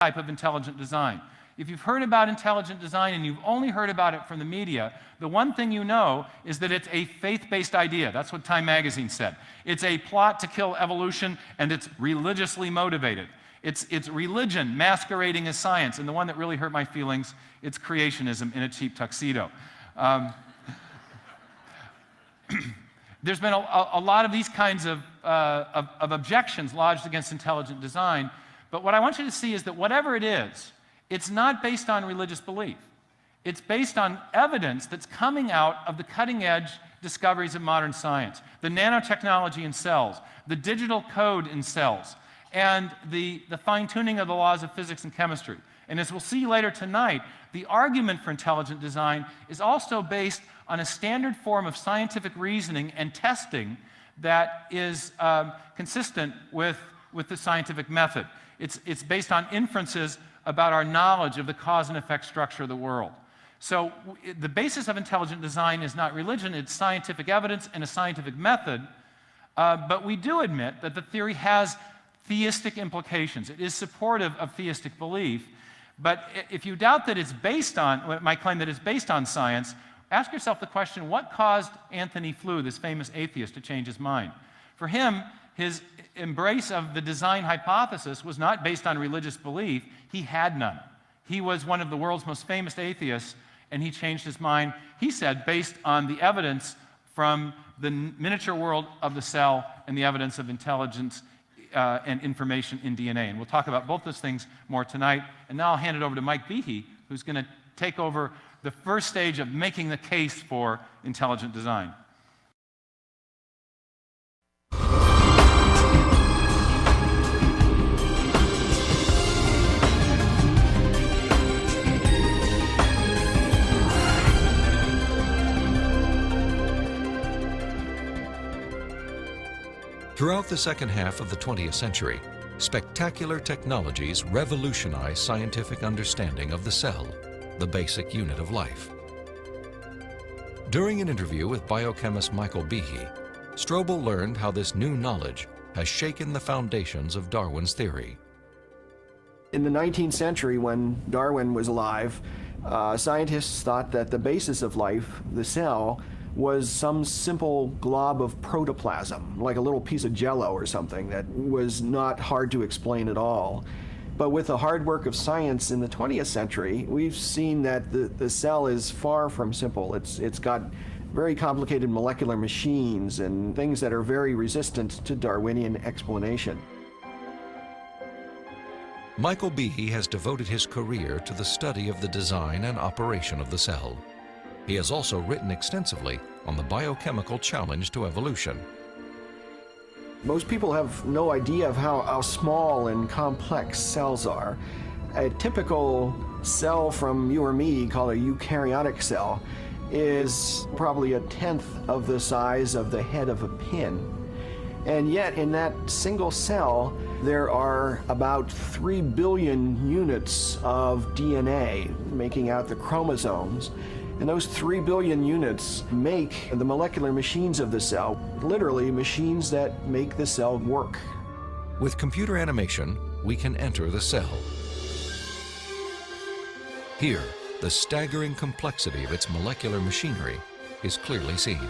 type of intelligent design. If you've heard about intelligent design and you've only heard about it from the media, the one thing you know is that it's a faith-based idea. That's what Time magazine said. It's a plot to kill evolution, and it's religiously motivated. It's religion masquerading as science, and the one that really hurt my feelings, it's creationism in a cheap tuxedo. There's been a lot of these kinds of objections lodged against intelligent design, but what I want you to see is that whatever it is, it's not based on religious belief. It's based on evidence that's coming out of the cutting-edge discoveries of modern science, the nanotechnology in cells, the digital code in cells, and the fine-tuning of the laws of physics and chemistry. And as we'll see later tonight, the argument for intelligent design is also based on a standard form of scientific reasoning and testing that is consistent with the scientific method. It's based on inferences about our knowledge of the cause and effect structure of the world. So the basis of intelligent design is not religion, it's scientific evidence and a scientific method, but we do admit that the theory has theistic implications. It is supportive of theistic belief, but if you doubt that it's based on, my claim that it's based on science, ask yourself the question, what caused Anthony Flew, this famous atheist, to change his mind? For him, his embrace of the design hypothesis was not based on religious belief. He had none. He was one of the world's most famous atheists, and he changed his mind, he said, based on the evidence from the miniature world of the cell and the evidence of intelligence and information in DNA. And we'll talk about both those things more tonight. And now I'll hand it over to Mike Behe, who's going to take over the first stage of making the case for intelligent design. Throughout the second half of the 20th century, spectacular technologies revolutionized scientific understanding of the cell, the basic unit of life. During an interview with biochemist Michael Behe, Strobel learned how this new knowledge has shaken the foundations of Darwin's theory. In the 19th century, when Darwin was alive, scientists thought that the basis of life, the cell, was some simple glob of protoplasm, like a little piece of jello or something that was not hard to explain at all. But with the hard work of science in the 20th century, we've seen that the cell is far from simple. It's got very complicated molecular machines and things that are very resistant to Darwinian explanation. Michael Behe has devoted his career to the study of the design and operation of the cell. He has also written extensively on the biochemical challenge to evolution. Most people have no idea of how small and complex cells are. A typical cell from you or me, called a eukaryotic cell, is probably 1/10 of the size of the head of a pin. And yet in that single cell, there are about 3 billion units of DNA making out the chromosomes. And those 3 billion units make the molecular machines of the cell, literally machines that make the cell work. With computer animation, we can enter the cell. Here, the staggering complexity of its molecular machinery is clearly seen.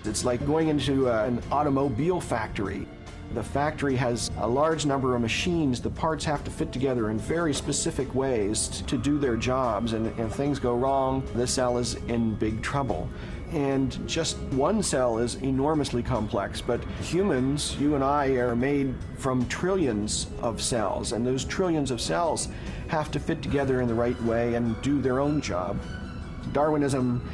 It's like going into an automobile factory. The factory has a large number of machines. The parts have to fit together in very specific ways to do their jobs, and if things go wrong, the cell is in big trouble. And just one cell is enormously complex, but humans, you and I, are made from trillions of cells, and those trillions of cells have to fit together in the right way and do their own job. Darwinism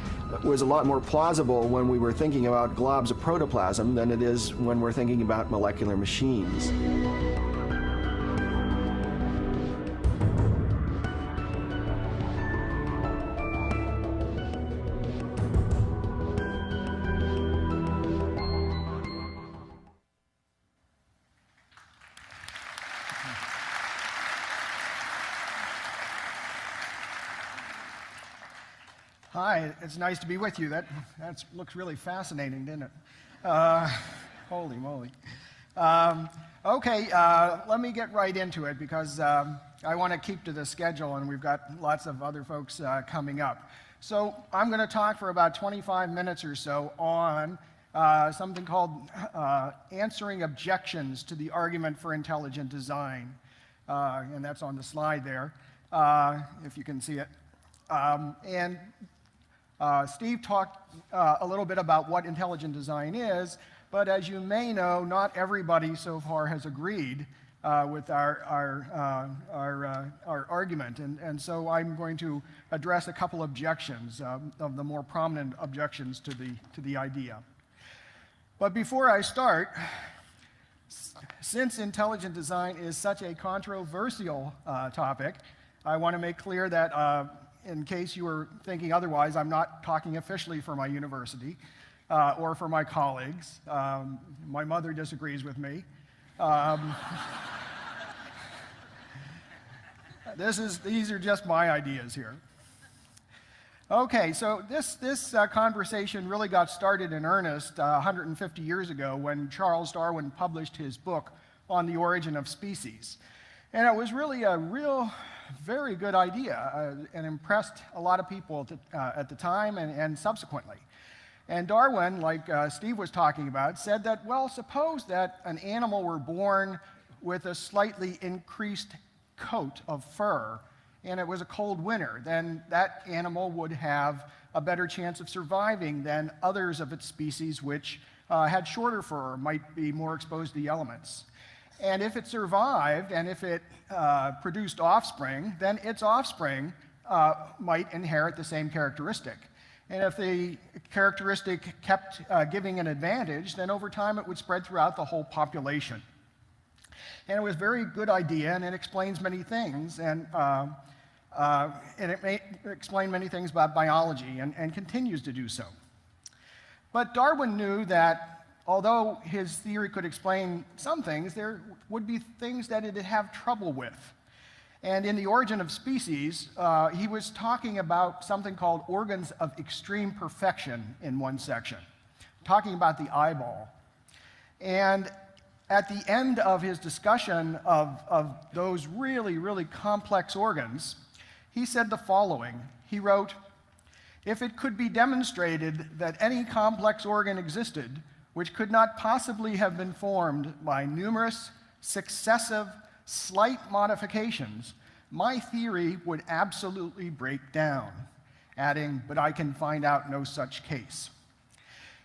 was a lot more plausible when we were thinking about globs of protoplasm than it is when we're thinking about molecular machines. Hi, it's nice to be with you. That looks really fascinating, didn't it? Holy moly. Okay, let me get right into it because I want to keep to the schedule and we've got lots of other folks coming up. So I'm going to talk for about 25 minutes or so on something called answering objections to the argument for intelligent design. And that's on the slide there, if you can see it. Steve talked a little bit about what intelligent design is, but as you may know, not everybody so far has agreed with our argument. And so I'm going to address a couple objections, of the more prominent objections to the idea. But before I start, since intelligent design is such a controversial topic, I want to make clear that in case you were thinking otherwise, I'm not talking officially for my university or for my colleagues. My mother disagrees with me. These are just my ideas here. Okay, so this conversation really got started in earnest 150 years ago when Charles Darwin published his book on the origin of species. And it was really a very good idea and impressed a lot of people at the time and subsequently. And Darwin, like Steve was talking about, said that, well, suppose that an animal were born with a slightly increased coat of fur and it was a cold winter, then that animal would have a better chance of surviving than others of its species which had shorter fur, might be more exposed to the elements. And if it survived and if it produced offspring, then its offspring might inherit the same characteristic. And if the characteristic kept giving an advantage, then over time it would spread throughout the whole population. And it was a very good idea, and it explains many things, and it may explain many things about biology, and continues to do so. But Darwin knew that although his theory could explain some things, there would be things that it'd have trouble with. And in The Origin of Species, he was talking about something called organs of extreme perfection in one section, talking about the eyeball. And at the end of his discussion of those really, really complex organs, he said the following. He wrote, "If it could be demonstrated that any complex organ existed which could not possibly have been formed by numerous, successive, slight modifications, my theory would absolutely break down," adding, "but I can find out no such case."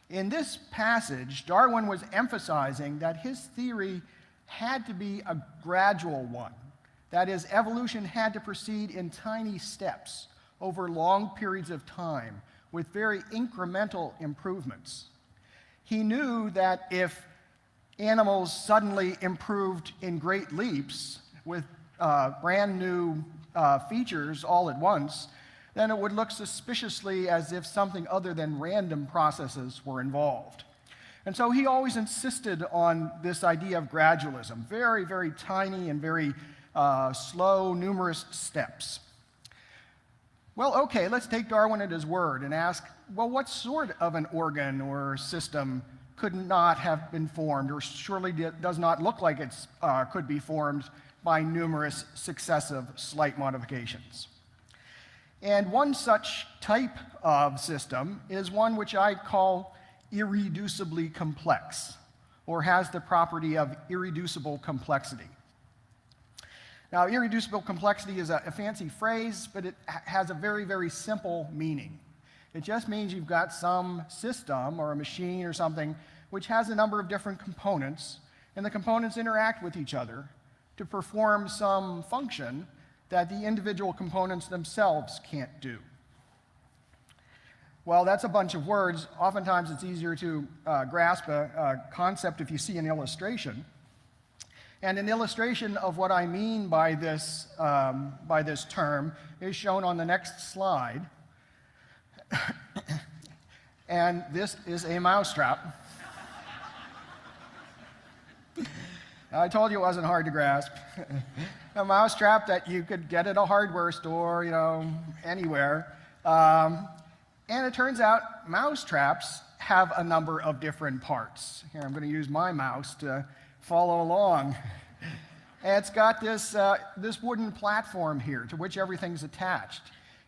In this passage, Darwin was emphasizing that his theory had to be a gradual one. That is, evolution had to proceed in tiny steps over long periods of time with very incremental improvements. He knew that if animals suddenly improved in great leaps with brand new features all at once, then it would look suspiciously as if something other than random processes were involved. And so he always insisted on this idea of gradualism, very, very tiny and very slow, numerous steps. Well, okay, let's take Darwin at his word and ask, well, what sort of an organ or system could not have been formed, or surely does not look like it could be formed by numerous successive slight modifications? And one such type of system is one which I call irreducibly complex, or has the property of irreducible complexity. Now, irreducible complexity is a fancy phrase, but it has a very, very simple meaning. It just means you've got some system or a machine or something which has a number of different components, and the components interact with each other to perform some function that the individual components themselves can't do. Well, that's a bunch of words. Oftentimes it's easier to grasp a concept if you see an illustration. And an illustration of what I mean by this term is shown on the next slide. And this is a mousetrap. I told you it wasn't hard to grasp. A mousetrap that you could get at a hardware store, anywhere. And it turns out mousetraps have a number of different parts. Here, I'm going to use my mouse to follow along. And it's got this wooden platform here to which everything's attached.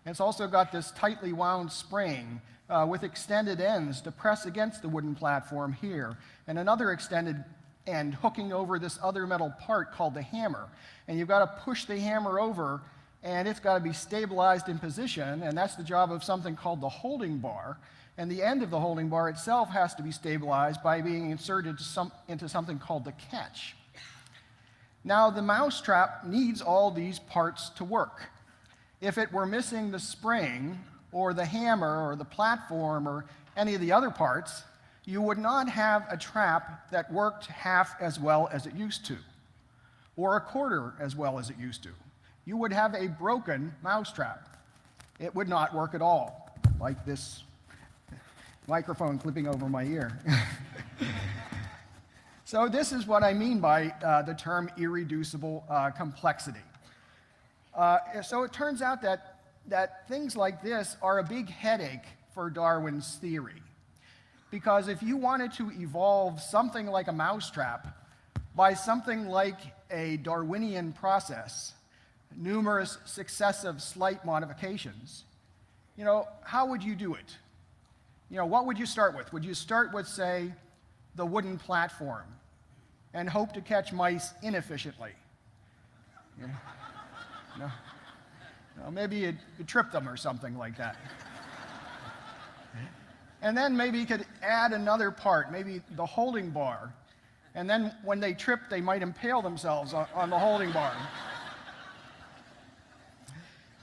And it's also got this tightly wound spring with extended ends to press against the wooden platform here, and another extended end hooking over this other metal part called the hammer. And you've got to push the hammer over, and it's got to be stabilized in position, and that's the job of something called the holding bar. And the end of the holding bar itself has to be stabilized by being inserted into something called the catch. Now, the mousetrap needs all these parts to work. If it were missing the spring, or the hammer, or the platform, or any of the other parts, you would not have a trap that worked half as well as it used to, or a quarter as well as it used to. You would have a broken mousetrap. It would not work at all, like this microphone clipping over my ear. So this is what I mean by the term irreducible complexity. So it turns out that things like this are a big headache for Darwin's theory. Because if you wanted to evolve something like a mousetrap by something like a Darwinian process, numerous successive slight modifications, how would you do it? What would you start with? Would you start with, say, the wooden platform and hope to catch mice inefficiently? No. Maybe you trip them or something like that. And then maybe you could add another part, maybe the holding bar. And then when they trip, they might impale themselves on the holding bar.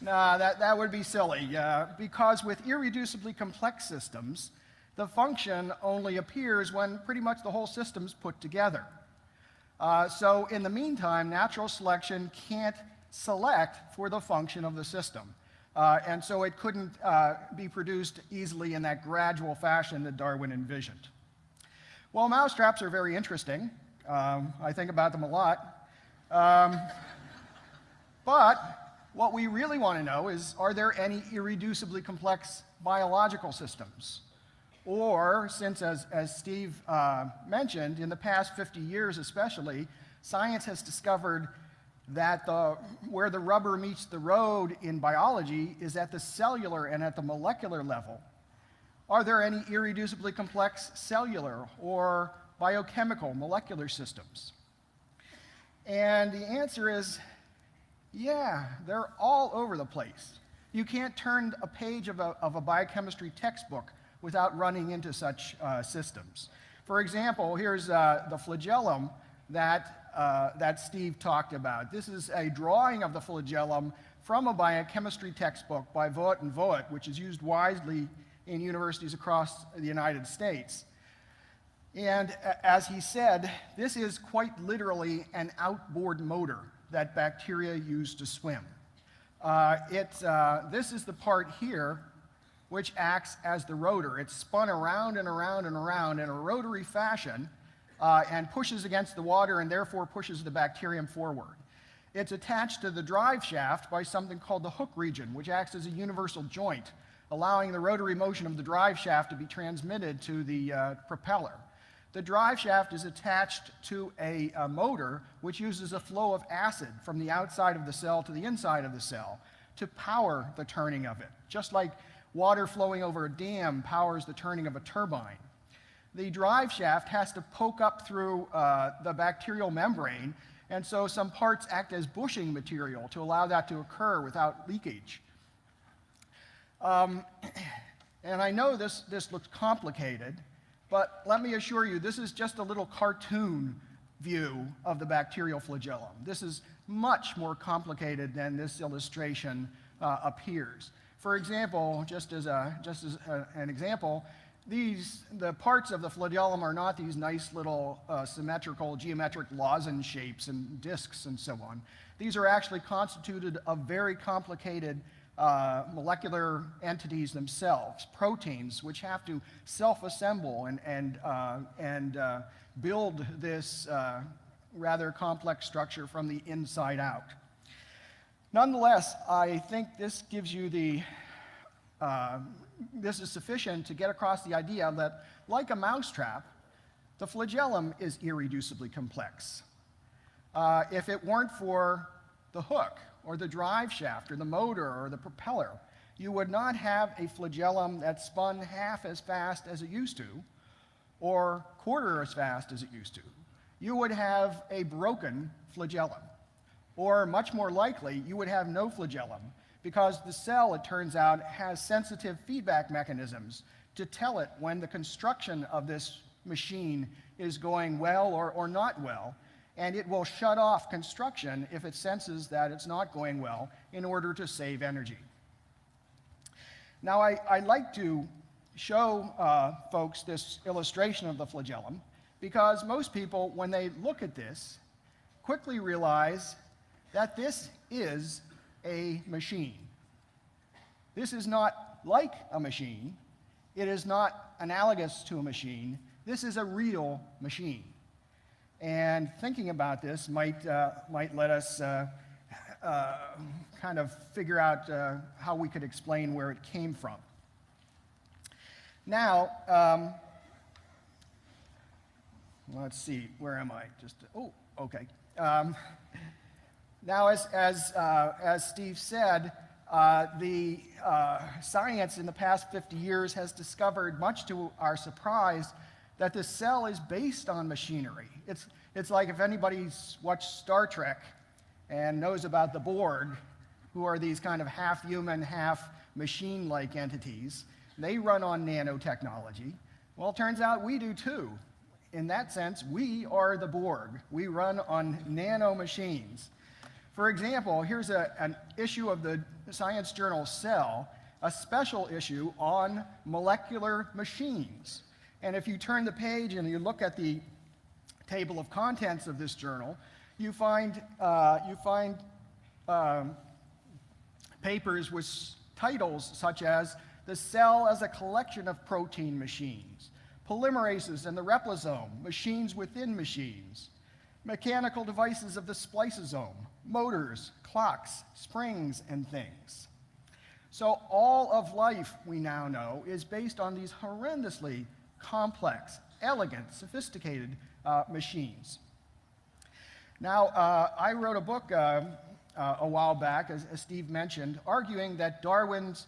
Nah, that would be silly, because with irreducibly complex systems, the function only appears when pretty much the whole system's put together. So in the meantime, natural selection can't select for the function of the system. And so it couldn't be produced easily in that gradual fashion that Darwin envisioned. Well, mousetraps are very interesting. I think about them a lot. But what we really want to know is, are there any irreducibly complex biological systems? Or, since, as Steve mentioned, in the past 50 years especially, science has discovered that where the rubber meets the road in biology is at the cellular and at the molecular level. Are there any irreducibly complex cellular or biochemical molecular systems? And the answer is, yeah, they're all over the place. You can't turn a page of a biochemistry textbook without running into such systems. For example, here's the flagellum that Steve talked about. This is a drawing of the flagellum from a biochemistry textbook by Voet and Voet, which is used widely in universities across the United States. And as he said, this is quite literally an outboard motor that bacteria use to swim. This is the part here which acts as the rotor. It's spun around and around and around in a rotary fashion and pushes against the water and therefore pushes the bacterium forward. It's attached to the drive shaft by something called the hook region, which acts as a universal joint, allowing the rotary motion of the drive shaft to be transmitted to the propeller. The drive shaft is attached to a motor which uses a flow of acid from the outside of the cell to the inside of the cell to power the turning of it, just like water flowing over a dam powers the turning of a turbine. The drive shaft has to poke up through the bacterial membrane, and so some parts act as bushing material to allow that to occur without leakage. And I know this looks complicated, but let me assure you, this is just a little cartoon view of the bacterial flagellum. This is much more complicated than this illustration appears. For example, just as an example, the parts of the flagellum are not these nice little symmetrical geometric lozenge shapes and discs and so on. These are actually constituted of very complicated molecular entities themselves, proteins, which have to self-assemble and build this rather complex structure from the inside out. Nonetheless, I think this gives you this is sufficient to get across the idea that, like a mousetrap, The flagellum is irreducibly complex. If it weren't for the hook, or the drive shaft, or the motor, or the propeller, you would not have a flagellum that spun half as fast as it used to, or quarter as fast as it used to. You would have a broken flagellum. Or much more likely, you would have no flagellum, because the cell, it turns out, has sensitive feedback mechanisms to tell it when the construction of this machine is going well or not well, and it will shut off construction if it senses that it's not going well in order to save energy. Now, I'd like to show folks this illustration of the flagellum, because most people, when they look at this, quickly realize that this is a machine. This is not like a machine. It is not analogous to a machine. This is a real machine. And thinking about this might let us kind of figure out how we could explain where it came from. Now, let's see, where am I? Okay. Now, as Steve said, the science in the past 50 years has discovered, much to our surprise, that the cell is based on machinery. It's like if anybody's watched Star Trek and knows about the Borg, who are these kind of half-human, half-machine-like entities. They run on nanotechnology. Well, it turns out we do too. In that sense, we are the Borg. We run on nanomachines. For example, here's an issue of the science journal Cell, a special issue on molecular machines. And if you turn the page and you look at the table of contents of this journal, you find papers with titles such as "The Cell as a Collection of Protein Machines," "Polymerases and the Replosome, Machines Within Machines," "Mechanical Devices of the Spliceosome," "Motors, Clocks, Springs, and Things." So all of life, we now know, is based on these horrendously complex, elegant, sophisticated machines. Now, I wrote a book a while back, as Steve mentioned, arguing that Darwin's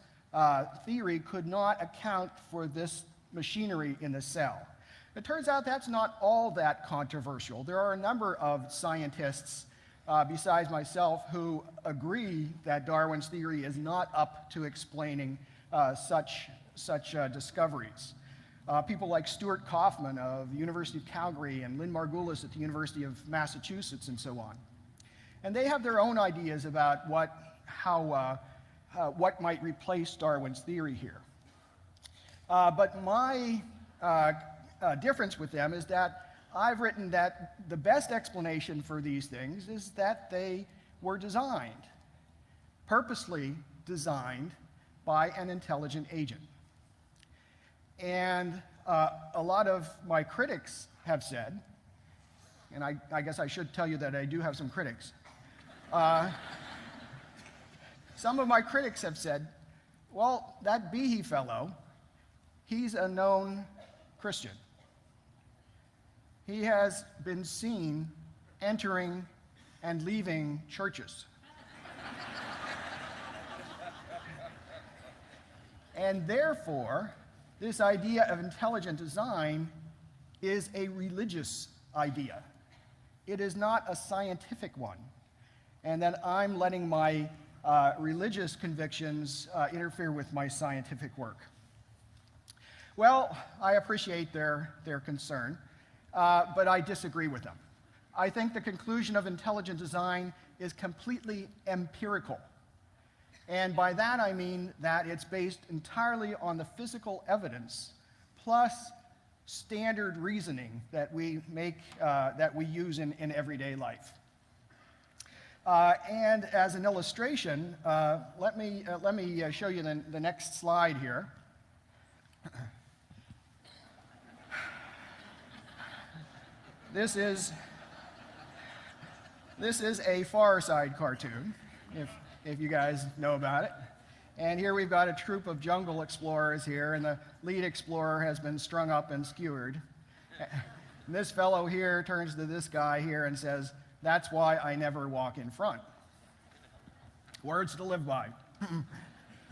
theory could not account for this machinery in the cell. It turns out that's not all that controversial. There are a number of scientists, besides myself, who agree that Darwin's theory is not up to explaining such discoveries. People like Stuart Kaufman of the University of Calgary and Lynn Margulis at the University of Massachusetts and so on. And they have their own ideas about what might replace Darwin's theory here. But my difference with them is that I've written that the best explanation for these things is that they were designed, purposely designed by an intelligent agent. And a lot of my critics have said, and I guess I should tell you that I do have some critics. Some of my critics have said, well, that Behe fellow, he's a known Christian. He has been seen entering and leaving churches. And therefore, this idea of intelligent design is a religious idea. It is not a scientific one. And that I'm letting my religious convictions interfere with my scientific work. Well, I appreciate their concern, but I disagree with them. I think the conclusion of intelligent design is completely empirical. And by that I mean that it's based entirely on the physical evidence plus standard reasoning that we use in everyday life. And as an illustration, let me show you the next slide here. This is a Far Side cartoon, if you guys know about it. And here we've got a troop of jungle explorers here, and the lead explorer has been strung up and skewered. And this fellow here turns to this guy here and says, "That's why I never walk in front." Words to live by.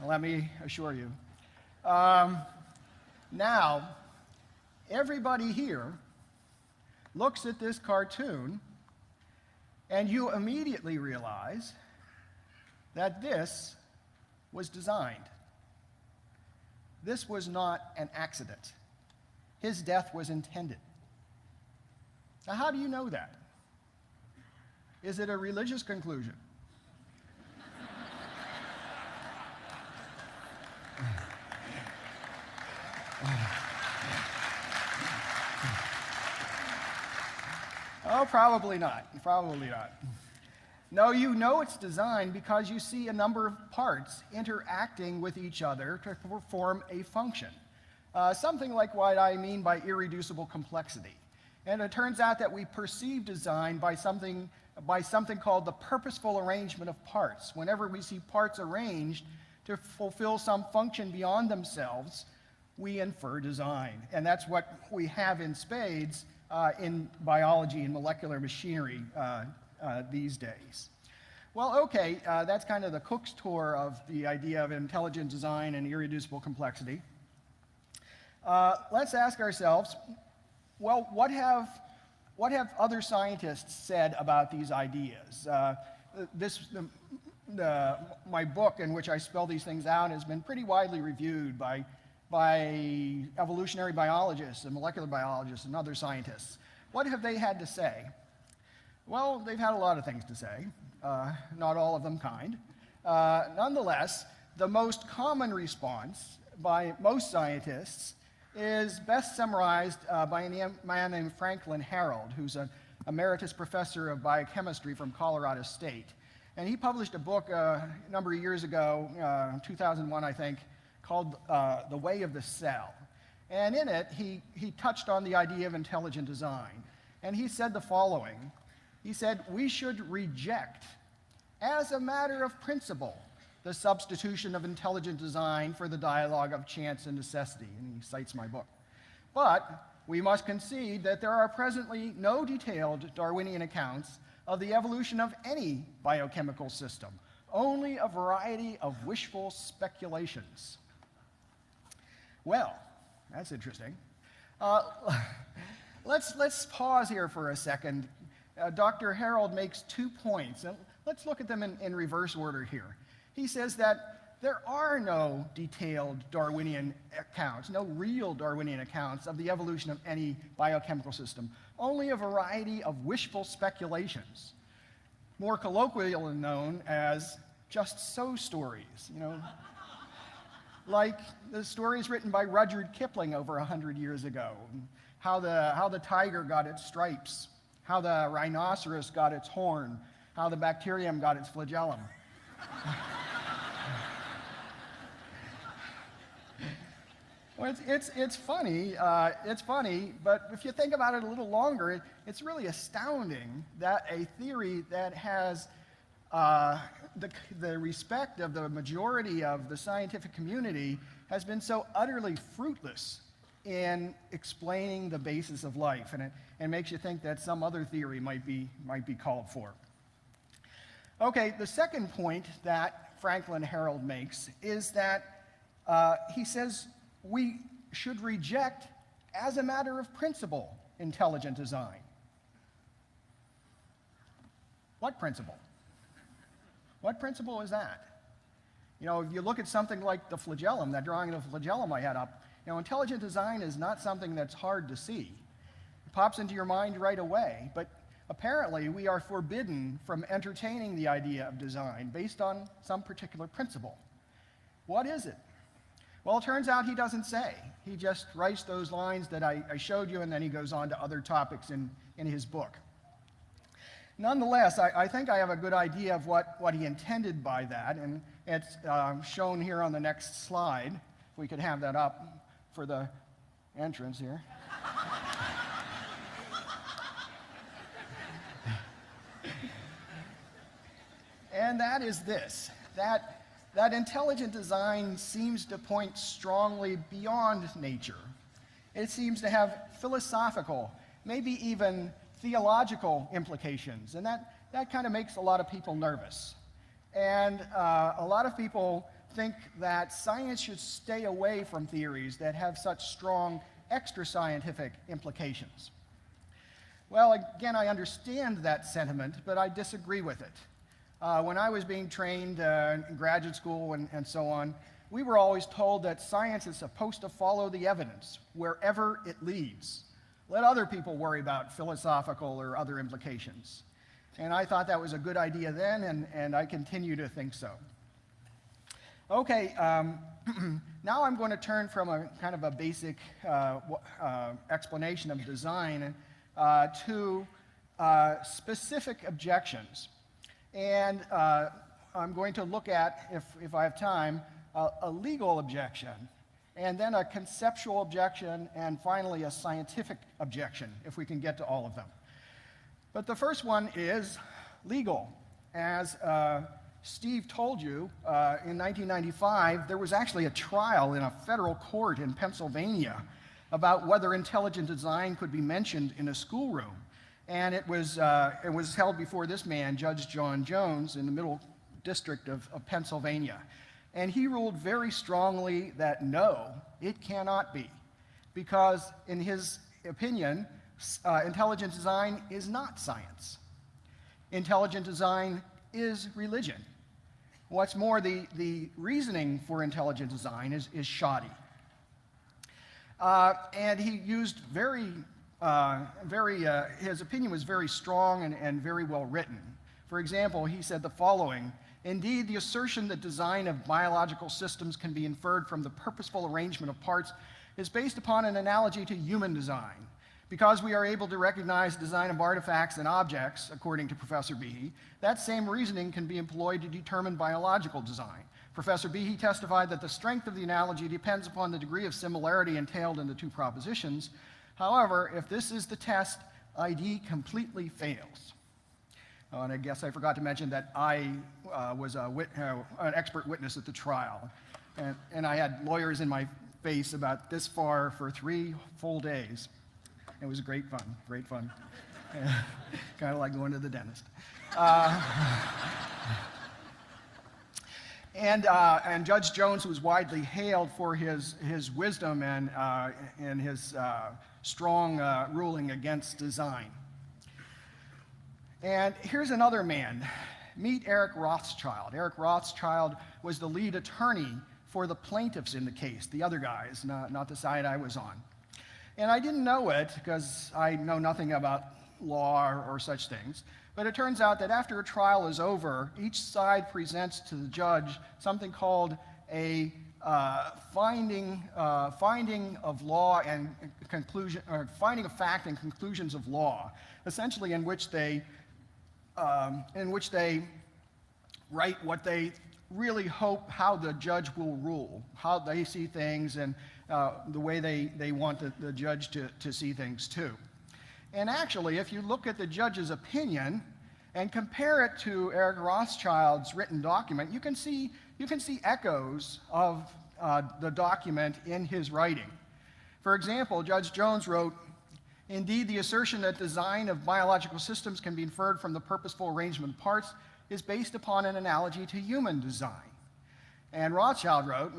Let me assure you. Now, everybody here looks at this cartoon, and you immediately realize that this was designed. This was not an accident. His death was intended. Now, how do you know that? Is it a religious conclusion? Oh, probably not. Probably not. No, you know it's designed because you see a number of parts interacting with each other to perform a function. Something like what I mean by irreducible complexity. And it turns out that we perceive design by something called the purposeful arrangement of parts. Whenever we see parts arranged to fulfill some function beyond themselves, we infer design. And that's what we have in spades in biology and molecular machinery these days. Well, okay, that's kind of the Cook's tour of the idea of intelligent design and irreducible complexity. Let's ask ourselves, well, what have other scientists said about these ideas? My book in which I spell these things out has been pretty widely reviewed by evolutionary biologists and molecular biologists and other scientists. What have they had to say? Well, they've had a lot of things to say, not all of them kind. Nonetheless, the most common response by most scientists is best summarized by a man named Franklin Harold, who's an emeritus professor of biochemistry from Colorado State. And he published a book a number of years ago, 2001, I think, called The Way of the Cell. And in it, he touched on the idea of intelligent design. And he said the following. He said, "We should reject, as a matter of principle, the substitution of intelligent design for the dialogue of chance and necessity." And he cites my book. "But we must concede that there are presently no detailed Darwinian accounts of the evolution of any biochemical system, only a variety of wishful speculations." Well, that's interesting. Let's pause here for a second. Dr. Harold makes 2 points, and let's look at them in reverse order here. He says that there are no detailed Darwinian accounts, no real Darwinian accounts of the evolution of any biochemical system, only a variety of wishful speculations, more colloquially known as just so stories, like the stories written by Rudyard Kipling over 100 years ago, how the tiger got its stripes, how the rhinoceros got its horn, how the bacterium got its flagellum. Well, it's funny, but if you think about it a little longer, it's really astounding that a theory that has the respect of the majority of the scientific community has been so utterly fruitless in explaining the basis of life, and it makes you think that some other theory might be called for. Okay, the second point that Franklin Harold makes is that he says we should reject, as a matter of principle, intelligent design. What principle? What principle is that? If you look at something like the flagellum, that drawing of the flagellum I had up, intelligent design is not something that's hard to see. It pops into your mind right away, but apparently we are forbidden from entertaining the idea of design based on some particular principle. What is it? Well, it turns out he doesn't say. He just writes those lines that I showed you, and then he goes on to other topics in his book. Nonetheless, I think I have a good idea of what he intended by that, and it's shown here on the next slide. If we could have that up for the entrance here. And that is this, that intelligent design seems to point strongly beyond nature. It seems to have philosophical maybe even theological implications. And that kind of makes a lot of people nervous. And a lot of people think that science should stay away from theories that have such strong extra-scientific implications. Well, again, I understand that sentiment, but I disagree with it. When I was being trained in graduate school and so on, we were always told that science is supposed to follow the evidence wherever it leads. Let other people worry about philosophical or other implications. And I thought that was a good idea then, and I continue to think so. Okay, now I'm going to turn from a kind of a basic explanation of design to specific objections. And I'm going to look at, if I have time, a legal objection, and then a conceptual objection, and finally a scientific objection, if we can get to all of them. But the first one is legal. As Steve told you, in 1995, there was actually a trial in a federal court in Pennsylvania about whether intelligent design could be mentioned in a schoolroom. And it was held before this man, Judge John Jones, in the Middle District of Pennsylvania. And he ruled very strongly that no, it cannot be, because in his opinion, intelligent design is not science. Intelligent design is religion. What's more, the reasoning for intelligent design is shoddy. And he used his opinion was very strong and very well written. For example, he said the following: "Indeed, the assertion that design of biological systems can be inferred from the purposeful arrangement of parts is based upon an analogy to human design. Because we are able to recognize design of artifacts and objects, according to Professor Behe, that same reasoning can be employed to determine biological design. Professor Behe testified that the strength of the analogy depends upon the degree of similarity entailed in the two propositions. However, if this is the test, ID completely fails." Oh, and I guess I forgot to mention that I was an expert witness at the trial. And I had lawyers in my face about this far for 3 full days. It was great fun, great fun. Kind of like going to the dentist. And Judge Jones was widely hailed for his wisdom and his strong ruling against design. And here's another man. Meet Eric Rothschild. Eric Rothschild was the lead attorney for the plaintiffs in the case, the other guys, not the side I was on. And I didn't know it because I know nothing about law or such things. But it turns out that after a trial is over, each side presents to the judge something called a finding of law and conclusion, or finding of fact and conclusions of law, essentially in which they write what they really hope how the judge will rule, how they see things, and the way they want the judge to see things too. And actually, if you look at the judge's opinion and compare it to Eric Rothschild's written document, you can see echoes of the document in his writing. For example, Judge Jones wrote, "Indeed, the assertion that design of biological systems can be inferred from the purposeful arrangement of parts is based upon an analogy to human design." And Rothschild wrote,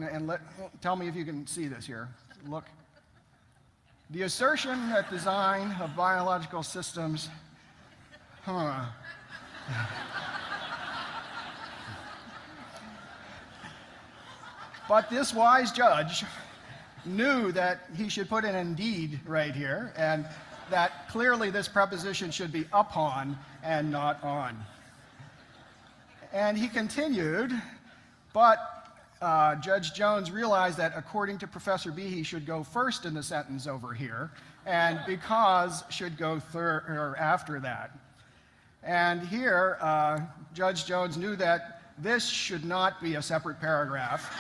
tell me if you can see this here. Look. "The assertion that design of biological systems, But this wise judge knew that he should put an indeed right here, and that clearly this preposition should be upon and not on." And he continued, but Judge Jones realized that according to Professor Behe, he should go first in the sentence over here, and because should go third or after that. And here, Judge Jones knew that this should not be a separate paragraph.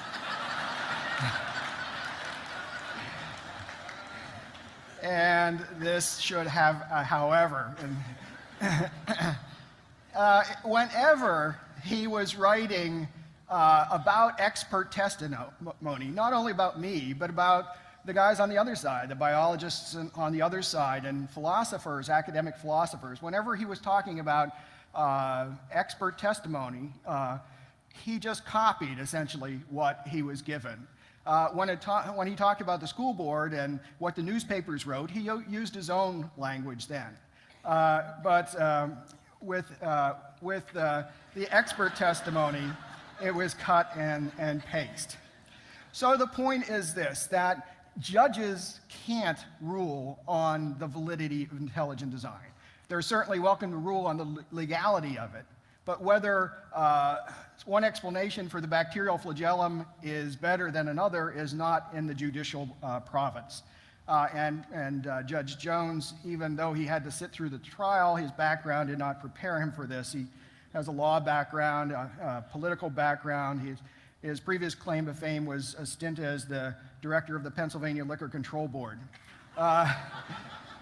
And this should have a however. Whenever he was writing about expert testimony, not only about me, but about the guys on the other side, the biologists on the other side, and philosophers, academic philosophers, whenever he was talking about expert testimony, he just copied essentially what he was given. When he talked about the school board and what the newspapers wrote, he used his own language then. With the expert testimony, it was cut and paste. So the point is this, that judges can't rule on the validity of intelligent design. They're certainly welcome to rule on the legality of it, but whether one explanation for the bacterial flagellum is better than another is not in the judicial province. Judge Jones, even though he had to sit through the trial, his background did not prepare him for this. He has a law background, a political background. His previous claim to fame was a stint as the director of the Pennsylvania Liquor Control Board.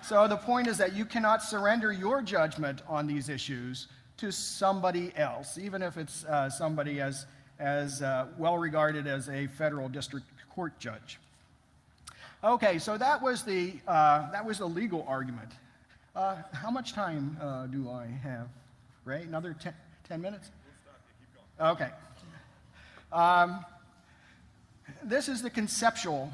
So the point is that you cannot surrender your judgment on these issues to somebody else, even if it's somebody as well regarded as a federal district court judge. Okay, so that was the legal argument. How much time do I have? Ray, another 10 minutes? We'll stop you. Keep going. Okay. This is the conceptual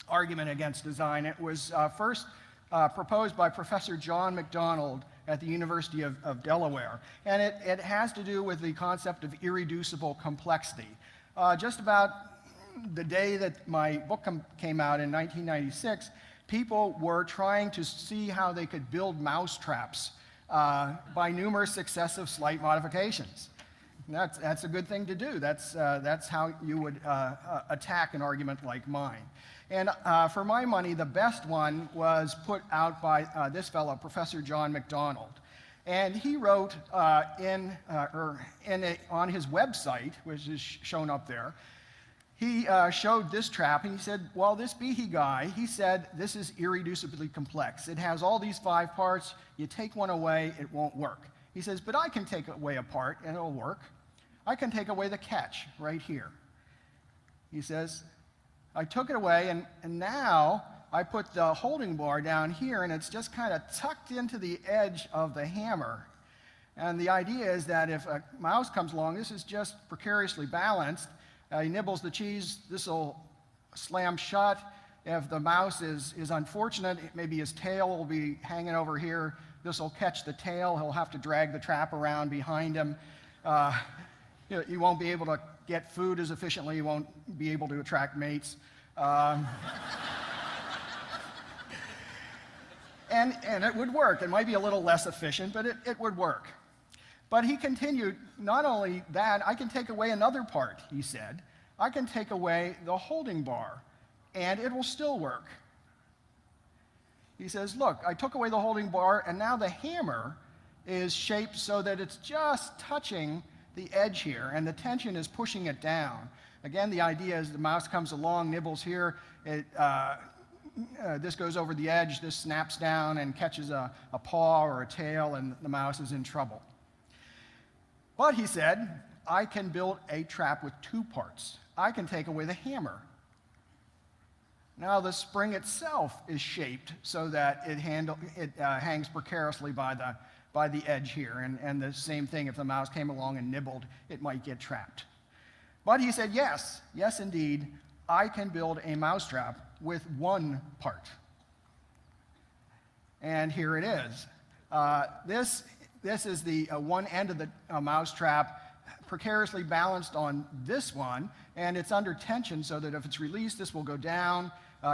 argument against design. It was first proposed by Professor John MacDonald at the University of Delaware, and it has to do with the concept of irreducible complexity. Just about the day that my book came out in 1996, people were trying to see how they could build mousetraps by numerous successive slight modifications. And that's a good thing to do. That's how you would attack an argument like mine. And for my money, the best one was put out by this fellow, Professor John MacDonald. And he wrote on his website, which is shown up there, he showed this trap, and he said, well, this Behe guy, he said, this is irreducibly complex. It has all these 5 parts. You take one away, it won't work. He says, but I can take away a part, and it'll work. I can take away the catch right here. He says, I took it away, and now I put the holding bar down here, and it's just kind of tucked into the edge of the hammer. And the idea is that if a mouse comes along, this is just precariously balanced. He nibbles the cheese, this will slam shut. If the mouse is unfortunate, maybe his tail will be hanging over here. This will catch the tail. He'll have to drag the trap around behind him. You won't be able to get food as efficiently. You won't be able to attract mates. And it would work. It might be a little less efficient, but it would work. But he continued, not only that, I can take away another part, he said. I can take away the holding bar, and it will still work. He says, look, I took away the holding bar, and now the hammer is shaped so that it's just touching the edge here, and the tension is pushing it down. Again, the idea is the mouse comes along, nibbles here, this goes over the edge, this snaps down and catches a paw or a tail, and the mouse is in trouble. But he said, I can build a trap with 2 parts. I can take away the hammer. Now the spring itself is shaped so that it hangs precariously by the edge here, and the same thing, if the mouse came along and nibbled, it might get trapped. But he said, yes, indeed, I can build a mousetrap with 1 part. And here it is. This is the one end of the mousetrap, precariously balanced on this one, and it's under tension so that if it's released, this will go down,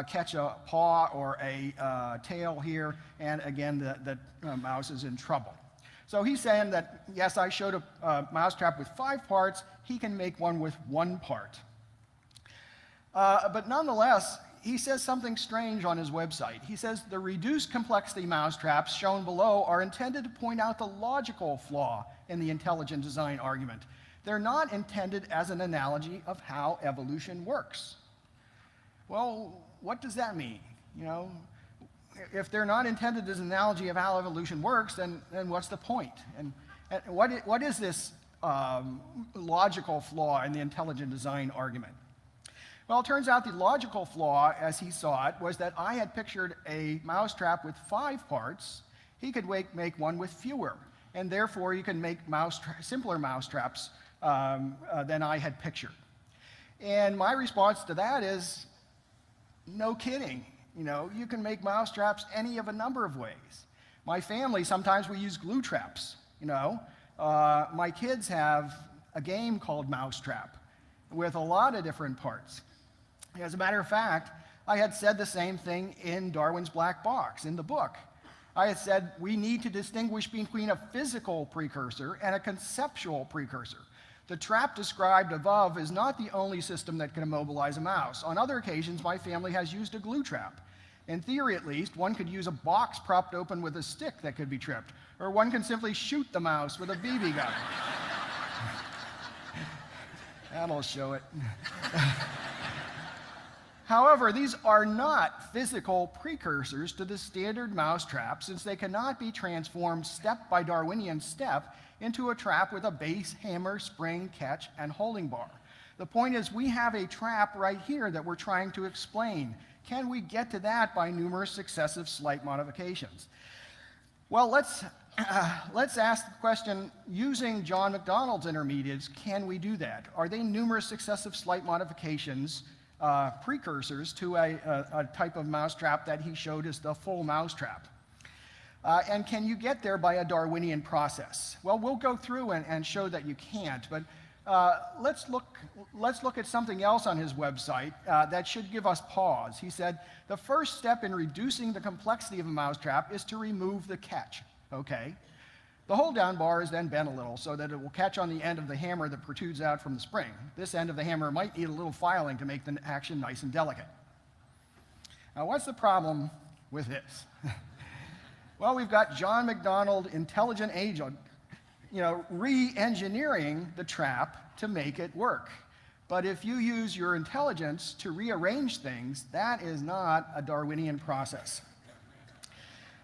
catch a paw or a tail here, and again, the mouse is in trouble. So he's saying that, yes, I showed a mousetrap with 5 parts. He can make one with 1 part. But nonetheless, he says something strange on his website. He says, the reduced complexity mousetraps shown below are intended to point out the logical flaw in the intelligent design argument. They're not intended as an analogy of how evolution works. Well, what does that mean? You know, if they're not intended as an analogy of how evolution works, then what's the point? And what is this logical flaw in the intelligent design argument? Well, it turns out the logical flaw, as he saw it, was that I had pictured a mousetrap with 5 parts. He could make one with fewer, and therefore you can make simpler mousetraps than I had pictured. And my response to that is, no kidding. You can make mousetraps any of a number of ways. My family, sometimes we use glue traps. My kids have a game called Mousetrap with a lot of different parts. As a matter of fact, I had said the same thing in Darwin's Black Box, in the book. I had said we need to distinguish between a physical precursor and a conceptual precursor. The trap described above is not the only system that can immobilize a mouse. On other occasions, my family has used a glue trap. In theory, at least, one could use a box propped open with a stick that could be tripped, or one can simply shoot the mouse with a BB gun. That'll show it. However, these are not physical precursors to the standard mousetrap, since they cannot be transformed step by Darwinian step into a trap with a base, hammer, spring, catch, and holding bar. The point is, we have a trap right here that we're trying to explain. Can we get to that by numerous successive slight modifications? Well, let's ask the question, using John McDonald's intermediates, can we do that? Are they numerous successive slight modifications, precursors to a type of mousetrap that he showed as the full mousetrap? And can you get there by a Darwinian process? Well, we'll go through and show that you can't, but let's look at something else on his website that should give us pause. He said, the first step in reducing the complexity of a mousetrap is to remove the catch. Okay. The hold-down bar is then bent a little so that it will catch on the end of the hammer that protrudes out from the spring. This end of the hammer might need a little filing to make the action nice and delicate. Now, what's the problem with this? Well, we've got John McDonald, intelligent agent, re-engineering the trap to make it work. But if you use your intelligence to rearrange things, that is not a Darwinian process.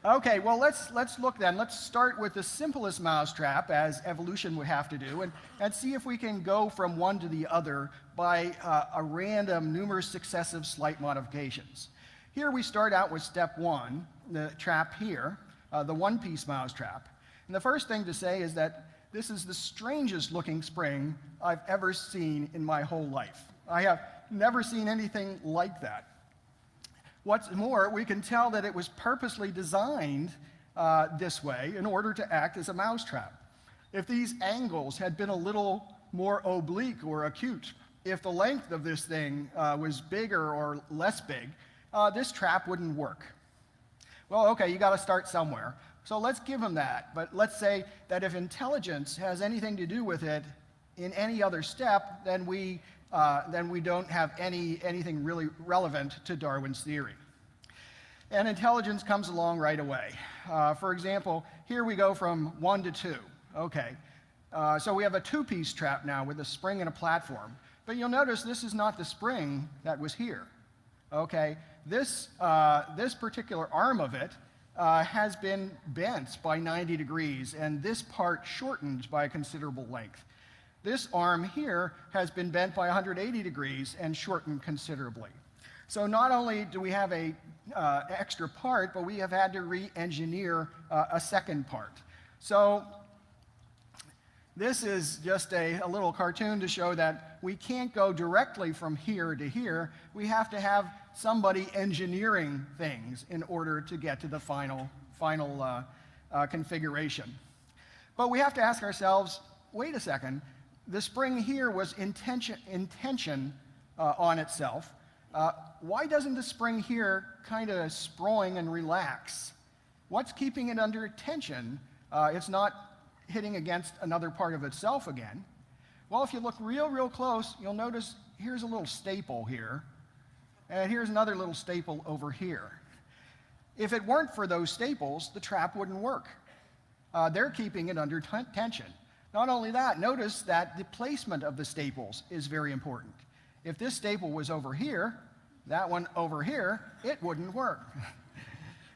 Okay, well, let's look then. Let's start with the simplest mousetrap, as evolution would have to do, and see if we can go from one to the other by a random, numerous successive slight modifications. Here we start out with step 1, the trap here, the one-piece mousetrap. And the first thing to say is that this is the strangest looking spring I've ever seen in my whole life. I have never seen anything like that. What's more, we can tell that it was purposely designed this way in order to act as a mousetrap. If these angles had been a little more oblique or acute, if the length of this thing was bigger or less big, this trap wouldn't work. Well, okay, you got to start somewhere. So let's give him that. But let's say that if intelligence has anything to do with it in any other step, then we don't have anything really relevant to Darwin's theory. And intelligence comes along right away. For example, here we go from 1 to 2. Okay, so we have a 2-piece trap now with a spring and a platform. But you'll notice this is not the spring that was here. Okay, this particular arm of it has been bent by 90 degrees, and this part shortened by a considerable length. This arm here has been bent by 180 degrees and shortened considerably. So not only do we have an extra part, but we have had to re-engineer a second part. So this is just a little cartoon to show that we can't go directly from here to here. We have to have somebody engineering things in order to get to the final configuration. But we have to ask ourselves, wait a second, the spring here was in tension on itself. Why doesn't the spring here kind of spring and relax? What's keeping it under tension? It's not hitting against another part of itself again. Well, if you look real close, you'll notice here's a little staple here, and here's another little staple over here. If it weren't for those staples, the trap wouldn't work. They're keeping it under tension. Not only that, notice that the placement of the staples is very important. If this staple was over here, that one over here, it wouldn't work.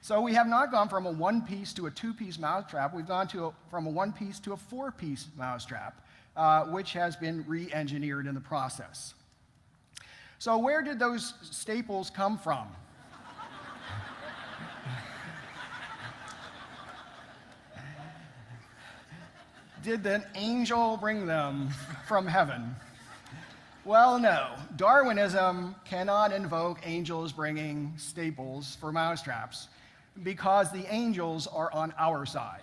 So we have not gone from a 1-piece to a 2-piece mousetrap. We've gone from a 1-piece to a 4-piece mousetrap, which has been re-engineered in the process. So where did those staples come from? Did an angel bring them from heaven? Well, no. Darwinism cannot invoke angels bringing staples for mousetraps because the angels are on our side.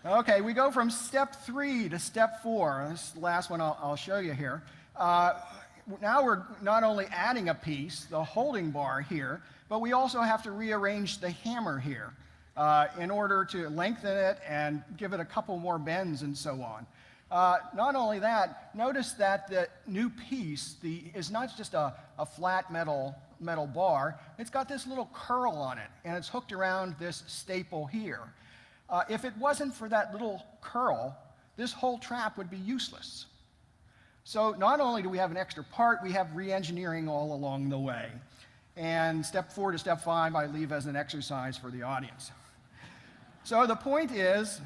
Okay, we go from step 3 to step 4. This is the last one I'll show you here. Now we're not only adding a piece, the holding bar here, but we also have to rearrange the hammer here in order to lengthen it and give it a couple more bends and so on. Not only that, notice that the new piece is not just a flat metal bar. It's got this little curl on it, and it's hooked around this staple here. If it wasn't for that little curl, this whole trap would be useless. So not only do we have an extra part, we have re-engineering all along the way. And step 4 to step 5 I leave as an exercise for the audience. So the point is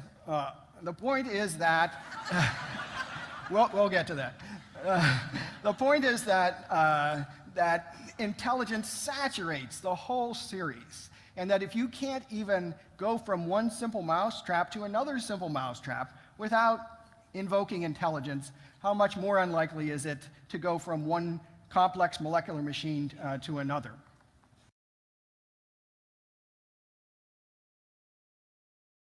that we'll get to that. The point is that that intelligence saturates the whole series, and that if you can't even go from one simple mousetrap to another simple mousetrap without invoking intelligence, how much more unlikely is it to go from one complex molecular machine to another?